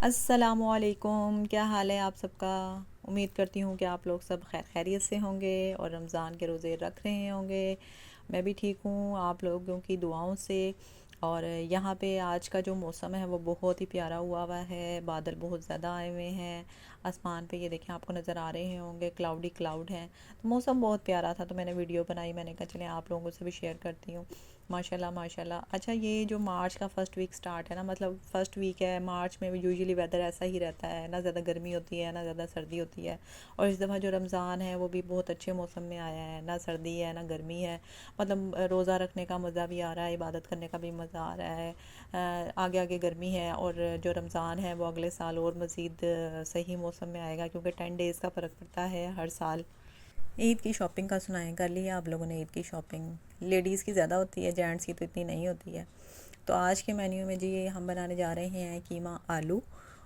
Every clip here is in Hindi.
अस्सलामुअलैकुम, क्या हाल है आप सबका। उम्मीद करती हूँ कि आप लोग सब खैर खैरियत से होंगे और रमज़ान के रोज़े रख रहे होंगे। मैं भी ठीक हूँ आप लोगों की दुआओं से। और यहाँ पे आज का जो मौसम है वो बहुत ही प्यारा हुआ है। बादल बहुत ज़्यादा आए हुए हैं आसमान पे, ये देखें आपको नज़र आ रहे होंगे, क्लाउडी क्लाउड हैं। तो मौसम बहुत प्यारा था तो मैंने वीडियो बनाई, मैंने कहा चलें आप लोगों से भी शेयर करती हूँ। माशाल्लाह माशाल्लाह। अच्छा, ये जो मार्च का फ़र्स्ट वीक स्टार्ट है ना, मतलब फ़र्स्ट वीक है मार्च में, यूजुअली वेदर ऐसा ही रहता है, ना ज़्यादा गर्मी होती है ना ज़्यादा सर्दी होती है। और इस दफ़ा जो रमज़ान है वो भी बहुत अच्छे मौसम में आया है, ना सर्दी है ना गर्मी है। मतलब रोज़ा रखने का मज़ा भी आ रहा है, इबादत करने का भी मज़ा आ रहा है। आगे आगे गर्मी है और जो रमज़ान है वो अगले साल और मज़ीद सही मौसम में आएगा, क्योंकि 10 डेज़ का फ़र्क पड़ता है हर साल। ईद की शॉपिंग का सुनाएं, कर ली है आप लोगों ने ईद की शॉपिंग। लेडीज़ की ज़्यादा होती है, जेंट्स की तो इतनी नहीं होती है। तो आज के मेन्यू में जी हम बनाने जा रहे हैं कीमा आलू,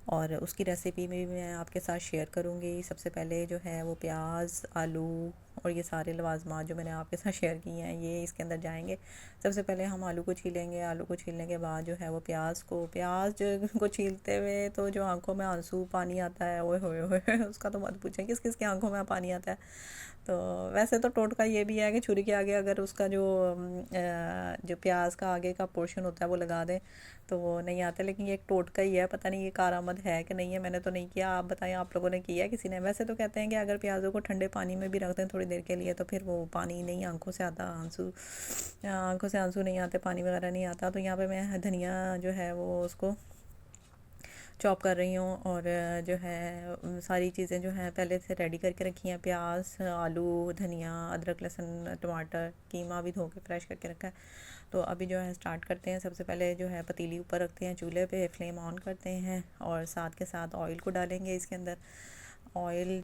और उसकी रेसिपी में भी मैं आपके साथ शेयर करूंगी। सबसे पहले जो है वो प्याज, आलू और ये सारे लवाजमात जो मैंने आपके साथ शेयर किए हैं ये इसके अंदर जाएंगे। सबसे पहले हम आलू को छीलेंगे। आलू को छीलने के बाद जो है वो प्याज को छीलते हुए तो जो आंखों में आंसू पानी आता है, ओए होए होए उसका तो मत पूछें किस किस की आंखों में पानी आता है। तो वैसे तो टोटका ये भी है कि छुरी के आगे अगर उसका जो प्याज का आगे का पोर्शन होता है वो लगा दें तो वो नहीं आता, लेकिन ये एक टोटका ही है, पता नहीं ये कारामद है कि नहीं है। मैंने तो नहीं किया, आप बताएं आप लोगों ने किया है किसी ने। वैसे तो कहते हैं कि अगर प्याज़ों को ठंडे पानी में भी रख दें थोड़ी देर के लिए तो फिर वो पानी नहीं आंखों से आता, आंखों से आंसू नहीं आते, पानी वगैरह नहीं आता। तो यहाँ पे मैं धनिया जो है वो उसको चॉप कर रही हूँ, और जो है सारी चीज़ें जो हैं पहले से रेडी करके रखी हैं। प्याज, आलू, धनिया, अदरक, लहसुन, टमाटर, कीमा भी धो के फ्रेश करके रखा है। तो अभी जो है स्टार्ट करते हैं। सबसे पहले जो है पतीली ऊपर रखते हैं, चूल्हे पे फ्लेम ऑन करते हैं और साथ के साथ ऑयल को डालेंगे इसके अंदर। ऑयल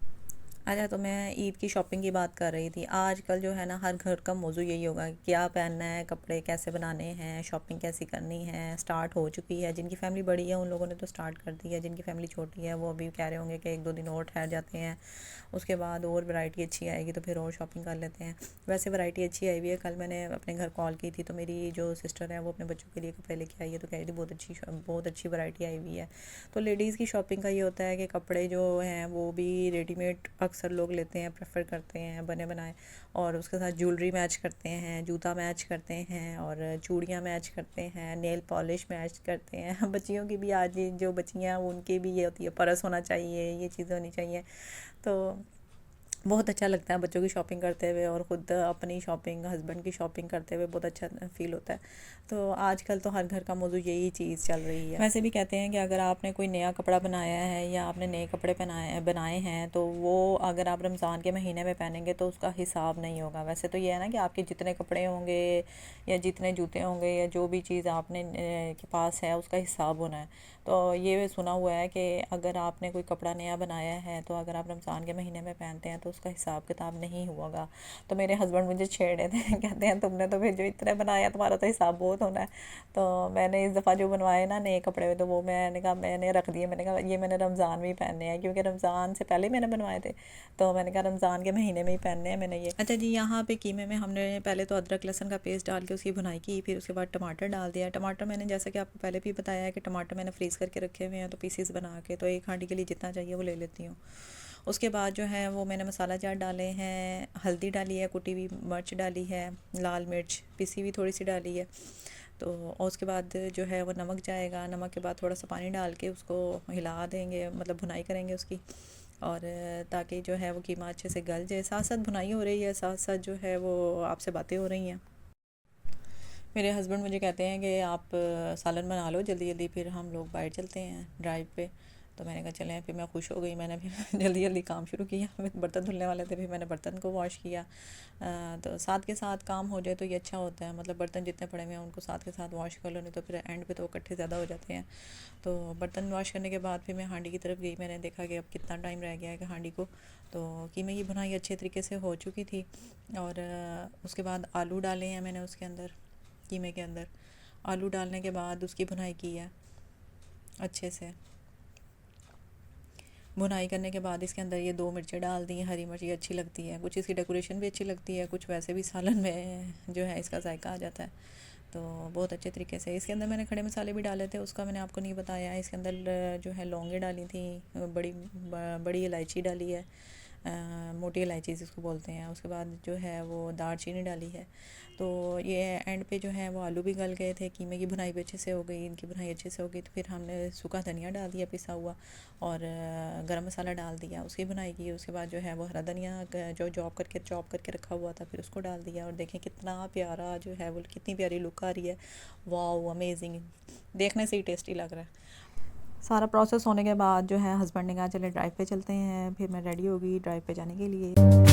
अच्छा, तो मैं ईद की शॉपिंग की बात कर रही थी। आजकल जो है ना हर घर का मौजू यही होगा, क्या पहनना है, कपड़े कैसे बनाने हैं, शॉपिंग कैसी करनी है। स्टार्ट हो चुकी है, जिनकी फैमिली बड़ी है उन लोगों ने तो स्टार्ट कर दी है, जिनकी फैमिली छोटी है वो अभी कह रहे होंगे कि एक दो दिन और ठहर जाते हैं, उसके बाद और वैरायटी अच्छी आएगी तो फिर और शॉपिंग कर लेते हैं। वैसे वैरायटी अच्छी आई हुई है। कल मैंने अपने घर कॉल की थी तो मेरी जो सिस्टर है वो अपने बच्चों के लिए कपड़े लेके आई है, तो कह रही थी बहुत अच्छी वैरायटी आई हुई है। तो लेडीज़ की शॉपिंग का ये होता है कि कपड़े जो हैं वो भी रेडीमेड अक्सर लोग लेते हैं, प्रेफर करते हैं बने बनाए, और उसके साथ ज्वेलरी मैच करते हैं, जूता मैच करते हैं और चूड़ियाँ मैच करते हैं, नेल पॉलिश मैच करते हैं। बच्चियों की भी आज जो बच्चियाँ उनकी भी ये होती है, पर्स होना चाहिए, ये चीज़ें होनी चाहिए। तो बहुत अच्छा लगता है बच्चों की शॉपिंग करते हुए और ख़ुद अपनी शॉपिंग, हस्बैंड की शॉपिंग करते हुए बहुत अच्छा फ़ील होता है। तो आजकल तो हर घर का मौजू यही चीज़ चल रही है। वैसे भी कहते हैं कि अगर आपने कोई नया कपड़ा बनाया है या आपने नए कपड़े बनाए हैं तो वो अगर आप रमज़ान के महीने में पहनेंगे तो उसका हिसाब नहीं होगा। वैसे तो ये है ना कि आपके जितने कपड़े होंगे या जितने जूते होंगे या जो भी चीज़ आपने के पास है उसका हिसाब होना है। तो ये सुना हुआ है कि अगर आपने कोई कपड़ा नया बनाया है तो अगर आप रमज़ान के महीने में पहनते हैं तो उसका हिसाब किताब नहीं होगा। तो मेरे हस्बैंड मुझे छेड़ रहे थे, कहते हैं तुमने तो फिर जो इतने बनाया तुम्हारा तो हिसाब बहुत होना है। तो मैंने इस दफ़ा जो बनवाए ना नए कपड़े तो वो मैंने कहा मैंने रख दिए, मैंने कहा ये मैंने रमज़ान में ही पहनने हैं, क्योंकि रमज़ान से पहले मैंने बनवाए थे। तो मैंने कहा रमज़ान के महीने में ही पहनने हैं मैंने ये। अच्छा जी, यहाँ पे कीमे में हमने पहले तो अदरक लहसुन का पेस्ट डाल के उसकी भुनाई की, फिर उसके बाद टमाटर डाल दिया। टमाटर मैंने जैसा कि आपको पहले भी बताया है कि टमाटर मैंने फ्रीज़ करके रखे हुए हैं, तो पीसीस बना के तो एक हांडी के लिए जितना चाहिए वो ले लेती हूँ। उसके बाद जो है वो मैंने मसाला जार डाले हैं, हल्दी डाली है, कुटी हुई मिर्च डाली है, लाल मिर्च पिसी हुई थोड़ी सी डाली है। तो और उसके बाद जो है वो नमक जाएगा। नमक के बाद थोड़ा सा पानी डाल के उसको हिला देंगे, मतलब भुनाई करेंगे उसकी, और ताकि जो है वो कीमा अच्छे से गल जाए। साथ साथ भुनाई हो रही है, साथ साथ जो है वो आपसे बातें हो रही हैं। मेरे हस्बैंड मुझे कहते हैं कि आप सालन बना लो जल्दी जल्दी, फिर हम लोग बाहर चलते हैं ड्राइव पे। तो मैंने कहा चलें, फिर मैं खुश हो गई, मैंने फिर जल्दी जल्दी काम शुरू किया। फिर बर्तन धुलने वाले थे, फिर मैंने बर्तन को वॉश किया। तो साथ के साथ काम हो जाए तो ये अच्छा होता है, मतलब बर्तन जितने पड़े हुए हैं उनको साथ के साथ वॉश कर लो, नहीं तो फिर एंड पे तो इकट्ठे ज़्यादा हो जाते हैं। तो बर्तन वॉश करने के बाद फिर मैं हांडी की तरफ गई। मैंने देखा कि अब कितना टाइम रह गया है कि हांडी को, तो कीमे की भुनाई अच्छे तरीके से हो चुकी थी। और उसके बाद आलू डाले हैं मैंने उसके अंदर, कीमे के अंदर। आलू डालने के बाद उसकी भुनाई की है अच्छे से। भुनाई करने के बाद इसके अंदर ये 2 मिर्चें डाल दी हैं, हरी मिर्च, ये अच्छी लगती है, कुछ इसकी डेकोरेशन भी अच्छी लगती है, कुछ वैसे भी सालन में जो है इसका जायका आ जाता है। तो बहुत अच्छे तरीके से इसके अंदर मैंने खड़े मसाले भी डाले थे, उसका मैंने आपको नहीं बताया। इसके अंदर जो है लौंगे डाली थी, बड़ी इलायची डाली है, मोटी इलायची जिसको बोलते हैं। उसके बाद जो है वो दालचीनी डाली है। तो ये एंड पे जो है वो आलू भी गल गए थे, कीमे की भुनाई भी अच्छे से हो गई, इनकी भुनाई अच्छे से हो गई। तो फिर हमने सूखा धनिया डाल दिया पिसा हुआ, और गरम मसाला डाल दिया, उसकी भुनाई की। उसके बाद जो है वो हरा धनिया जो चॉप करके रखा हुआ था, फिर उसको डाल दिया। और देखें कितना प्यारा जो है वो, कितनी प्यारी लुक आ रही है। वाओ अमेजिंग, देखने से ही टेस्टी लग रहा है। सारा प्रोसेस होने के बाद जो है हस्बैंड ने कहा चले ड्राइव पे चलते हैं। फिर मैं रेडी हो गई ड्राइव पे जाने के लिए।